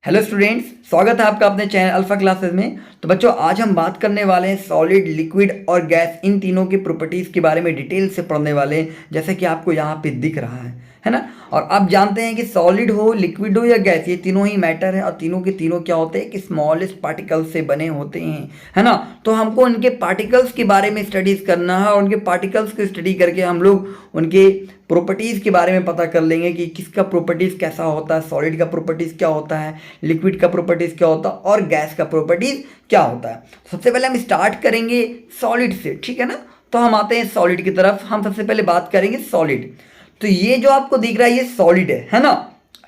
Hello students, स्वागत है आपका अपने चैनल अल्फा क्लासेस में। तो बच्चों, आज हम बात करने वाले हैं सॉलिड, लिक्विड और गैस, इन तीनों की प्रॉपर्टीज़ के बारे में डिटेल से पढ़ने वाले हैं, जैसे कि आपको यहाँ पे दिख रहा है ना। और आप जानते हैं कि सॉलिड हो, लिक्विड हो या गैस, ये तीनों ही मैटर है और तीनों के तीनों क्या होते हैं कि स्मॉलेस्ट पार्टिकल्स से बने होते हैं, है ना। तो हमको उनके पार्टिकल्स के बारे में स्टडीज़ करना है और उनके पार्टिकल्स को स्टडी करके हम लोग उनके प्रॉपर्टीज़ के बारे में पता कर लेंगे कि किसका प्रॉपर्टीज़ कैसा होता है, सॉलिड का प्रॉपर्टीज़ क्या होता है, लिक्विड का प्रॉपर्टीज़ क्या होता है और गैस का प्रॉपर्टीज़ क्या होता है। सबसे पहले हम स्टार्ट करेंगे सॉलिड से, ठीक है ना। तो हम आते हैं सॉलिड की तरफ। हम सबसे पहले बात करेंगे सॉलिड। तो ये जो आपको दिख रहा है ये सॉलिड है ना,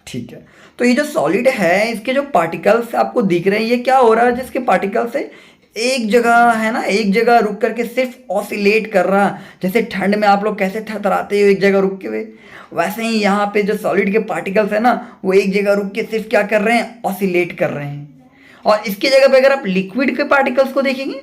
ठीक है। तो ये जो सॉलिड है, इसके जो पार्टिकल्स आपको दिख रहे हैं, ये क्या हो रहा है, जिसके पार्टिकल्स है एक जगह, है ना, एक जगह रुक करके सिर्फ ऑसिलेट कर रहा। जैसे ठंड में आप लोग कैसे थरथराते हो एक जगह रुक के हुए, वैसे ही यहाँ पे जो सॉलिड के पार्टिकल्स है ना, वो एक जगह रुक के सिर्फ क्या कर रहे हैं, ऑसिलेट कर रहे हैं। और इसकी जगह पे अगर आप लिक्विड के पार्टिकल्स को देखेंगे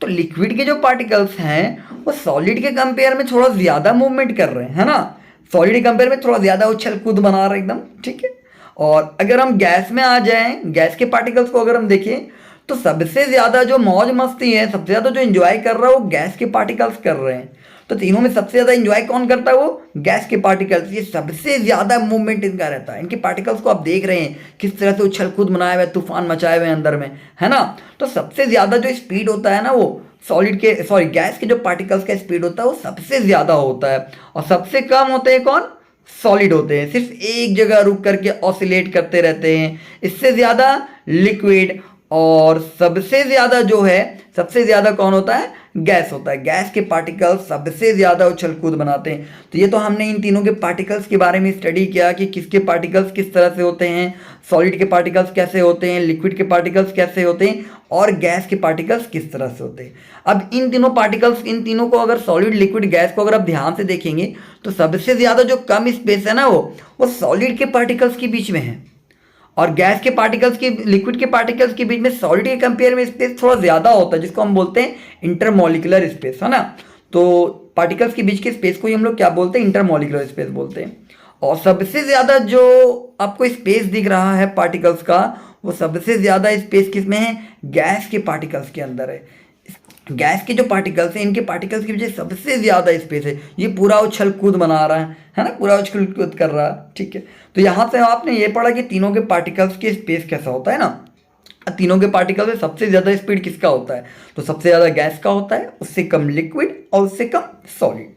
तो लिक्विड के जो पार्टिकल्स हैं वो सॉलिड के कंपेयर में थोड़ा ज़्यादा मूवमेंट कर रहे हैं, है ना। सॉलिड के कंपेयर में थोड़ा ज़्यादा उछल कूद बना रहे हैं एकदम, ठीक है। और अगर हम गैस में आ जाएं, गैस के पार्टिकल्स को अगर हम देखें तो सबसे ज़्यादा जो मौज मस्ती है, सबसे ज़्यादा जो एंजॉय कर रहा है वो गैस के पार्टिकल्स कर रहे हैं। तो तीनों में सबसे ज़्यादा एंजॉय कौन करता है, वो गैस के पार्टिकल्स। ये सबसे ज़्यादा मूवमेंट इनका रहता है। इनके पार्टिकल्स को आप देख रहे हैं किस तरह से उछल कूद बनाए हुए, तूफान मचाए हुए अंदर में, है ना। तो सबसे ज़्यादा जो स्पीड होता है ना, वो गैस के जो पार्टिकल्स का स्पीड होता है वो सबसे ज़्यादा होता है। और सबसे कम होते हैं कौन, सॉलिड होते हैं, सिर्फ एक जगह रुक करके ऑसिलेट करते रहते हैं। इससे ज़्यादा लिक्विड, और सबसे ज़्यादा जो है, सबसे ज़्यादा कौन होता है, गैस होता है। गैस के पार्टिकल्स सबसे ज़्यादा उछल कूद बनाते हैं। तो ये तो हमने इन तीनों के पार्टिकल्स के बारे में स्टडी किया कि किसके पार्टिकल्स किस तरह से होते हैं, सॉलिड के पार्टिकल्स कैसे होते हैं, लिक्विड के पार्टिकल्स कैसे होते हैं और गैस के पार्टिकल्स किस तरह से होते हैं। अब इन तीनों पार्टिकल्स, इन तीनों को अगर सॉलिड, लिक्विड, गैस को अगर आप ध्यान से देखेंगे तो सबसे ज़्यादा जो कम स्पेस है ना, वो सॉलिड के पार्टिकल्स के बीच में है। और गैस के पार्टिकल्स की, लिक्विड के पार्टिकल्स के बीच में सॉलिड के कंपेयर में स्पेस थोड़ा ज़्यादा होता है, जिसको हम बोलते हैं इंटरमॉलिक्यूलर स्पेस, है ना। तो पार्टिकल्स के बीच के स्पेस को ही हम लोग क्या बोलते हैं, इंटरमॉलिक्यूलर स्पेस बोलते हैं। और सबसे ज़्यादा जो आपको स्पेस दिख रहा है पार्टिकल्स का, वो सबसे ज़्यादा स्पेस किस में है, गैस के पार्टिकल्स के अंदर है। गैस के जो पार्टिकल्स हैं, इनके पार्टिकल्स के पीछे सबसे ज़्यादा स्पेस है। ये पूरा उछल कूद बना रहा है ना, पूरा उछल कूद कर रहा है, ठीक है। तो यहाँ से आपने ये पढ़ा कि तीनों के पार्टिकल्स के स्पेस कैसा होता है ना। तीनों के पार्टिकल्स में सबसे ज़्यादा स्पीड किसका होता है, तो सबसे ज़्यादा गैस का होता है, उससे कम लिक्विड और उससे कम सॉलिड।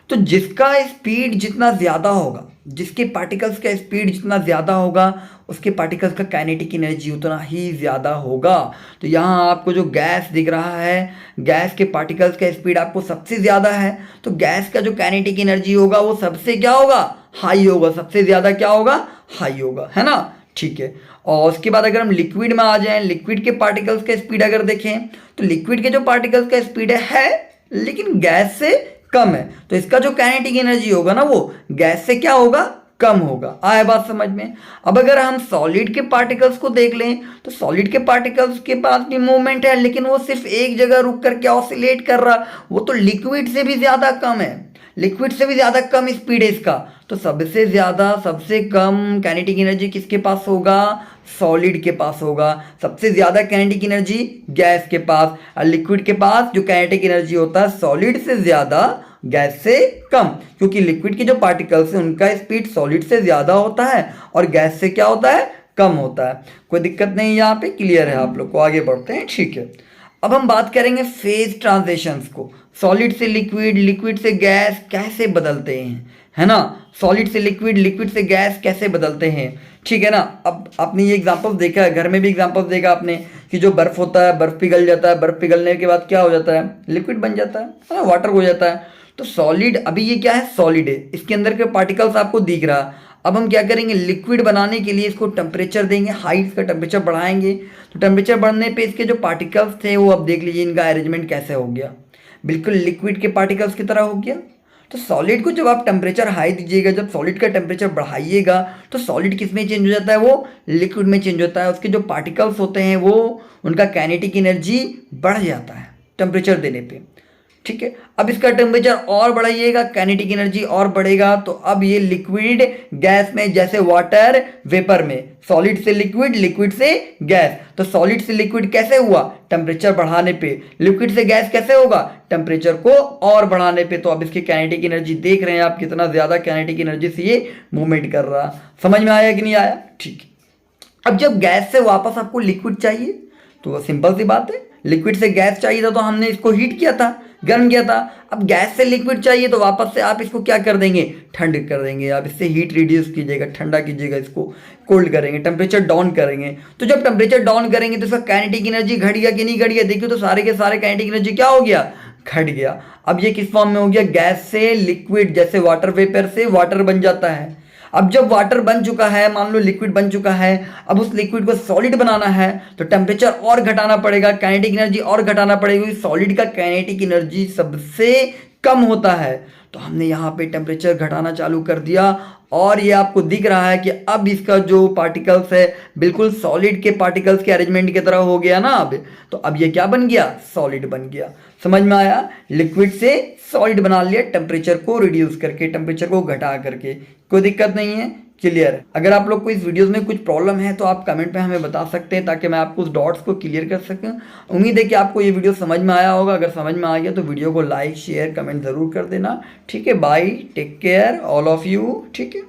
तो जिसका स्पीड जितना ज़्यादा होगा, जिसके पार्टिकल्स का स्पीड जितना ज़्यादा होगा, उसके पार्टिकल्स का काइनेटिक एनर्जी उतना ही ज़्यादा होगा। तो यहाँ आपको जो गैस दिख रहा है, गैस के पार्टिकल्स का स्पीड आपको सबसे ज़्यादा है, तो गैस का जो काइनेटिक एनर्जी होगा वो सबसे क्या होगा, हाई होगा। सबसे ज़्यादा क्या होगा, हाई होगा, है ना, ठीक है। और उसके बाद अगर हम लिक्विड में आ जाएं, लिक्विड के पार्टिकल्स का स्पीड अगर देखें तो लिक्विड के जो पार्टिकल्स का स्पीड है लेकिन गैस से कम है, तो इसका जो काइनेटिक एनर्जी होगा ना, वो गैस से क्या होगा, कम होगा। आए बात समझ में। अब अगर हम सॉलिड के पार्टिकल्स को देख लें तो सॉलिड के पार्टिकल्स के पास भी मूवमेंट है, लेकिन वो सिर्फ एक जगह रुक करके ऑसिलेट कर रहा, वो तो लिक्विड से भी ज़्यादा कम है, लिक्विड से भी ज़्यादा कम स्पीड है इसका। तो सबसे ज़्यादा, सबसे कम काइनेटिक एनर्जी किसके पास होगा, सॉलिड के पास होगा। सबसे ज़्यादा काइनेटिक एनर्जी गैस के पास, और लिक्विड के पास जो काइनेटिक एनर्जी होता है सॉलिड से ज़्यादा, गैस से कम। क्योंकि लिक्विड के जो पार्टिकल्स हैं उनका स्पीड सॉलिड से ज़्यादा होता है और गैस से क्या होता है, कम होता है। कोई दिक्कत नहीं, यहाँ पे क्लियर है आप लोग को। आगे बढ़ते हैं, ठीक है। अब हम बात करेंगे फेज ट्रांजिशंस को। सॉलिड से लिक्विड, लिक्विड से गैस कैसे बदलते हैं, है ना। सॉलिड से लिक्विड, लिक्विड से गैस कैसे बदलते हैं, ठीक है ना। अब आपने ये एग्जांपल्स देखा है, घर में भी एग्जांपल्स देखा आपने कि जो बर्फ़ होता है, बर्फ़ पिघल जाता है, बर्फ़ पिघलने के बाद क्या हो जाता है, लिक्विड बन जाता है ना, वाटर हो जाता है। तो सॉलिड, अभी ये क्या है, सॉलिड है, इसके अंदर के पार्टिकल्स आपको दिख रहा। अब हम क्या करेंगे, लिक्विड बनाने के लिए इसको टेम्परेचर देंगे, हाई इसका टेम्परेचर बढ़ाएंगे। तो टेम्परेचर बढ़ने पे इसके जो पार्टिकल्स थे वो, अब देख लीजिए इनका अरेंजमेंट कैसे हो गया, बिल्कुल लिक्विड के पार्टिकल्स की तरह हो गया। तो सॉलिड को जब आप टेम्परेचर हाई दीजिएगा, जब सॉलिड का टेम्परेचर बढ़ाइएगा, तो सॉलिड किस में चेंज हो जाता है, वो लिक्विड में चेंज होता है। उसके जो पार्टिकल्स होते हैं वो, उनका काइनेटिक एनर्जी बढ़ जाता है टेम्परेचर देने पे, ठीक है। अब इसका टेम्परेचर और बढ़ाइएगा, काइनेटिक एनर्जी और बढ़ेगा, तो अब ये लिक्विड गैस में, जैसे वाटर वेपर में, सॉलिड से लिक्विड, लिक्विड से गैस। तो सॉलिड से लिक्विड कैसे हुआ? टेम्परेचर बढ़ाने पे। लिक्विड से गैस कैसे होगा? टेम्परेचर को और बढ़ाने पे। तो अब इसकी काइनेटिक एनर्जी देख रहे हैं आप, कितना ज्यादा काइनेटिक एनर्जी से ये मूवमेंट कर रहा। समझ में आया कि नहीं आया? ठीक है। अब जब गैस से वापस आपको लिक्विड चाहिए, तो वो सिंपल सी बात है, लिक्विड से गैस चाहिए था तो हमने इसको हीट किया था, गर्म किया था। अब गैस से लिक्विड चाहिए तो वापस से आप इसको क्या कर देंगे? ठंड कर देंगे। आप इससे हीट रिड्यूस कीजिएगा, ठंडा कीजिएगा, इसको कोल्ड करेंगे, टेम्परेचर डाउन करेंगे। तो जब टेम्परेचर डाउन करेंगे तो इसका काइनेटिक एनर्जी घट गया कि नहीं घट गया? देखिए तो सारे के सारे काइनेटिक एनर्जी क्या हो गया? घट गया। अब ये किस फॉर्म में हो गया? गैस से लिक्विड, जैसे वाटर वेपर से वाटर बन जाता है। अब जब वाटर बन चुका है, मान लो लिक्विड बन चुका है, अब उस लिक्विड को सॉलिड बनाना है तो टेम्परेचर और घटाना पड़ेगा, काइनेटिक एनर्जी और घटाना पड़ेगी, क्योंकि सॉलिड का काइनेटिक एनर्जी सबसे कम होता है। तो हमने यहाँ पे टेम्परेचर घटाना चालू कर दिया और ये आपको दिख रहा है कि अब इसका जो पार्टिकल्स है बिल्कुल सॉलिड के पार्टिकल्स के अरेंजमेंट की तरह हो गया ना अब। तो अब ये क्या बन गया? सॉलिड बन गया। समझ में आया? लिक्विड से सॉलिड बना लिया, टेम्परेचर को रिड्यूस करके, टेम्परेचर को घटा करके। कोई दिक्कत नहीं है, क्लियर है। अगर आप लोग को इस वीडियोस में कुछ प्रॉब्लम है तो आप कमेंट पे हमें बता सकते हैं, ताकि मैं आपको उस डॉट्स को क्लियर कर सकूं। उम्मीद है कि आपको ये वीडियो समझ में आया होगा। अगर समझ में आ गया तो वीडियो को लाइक शेयर कमेंट ज़रूर कर देना। ठीक है, bye, take care all of you. ठीक है।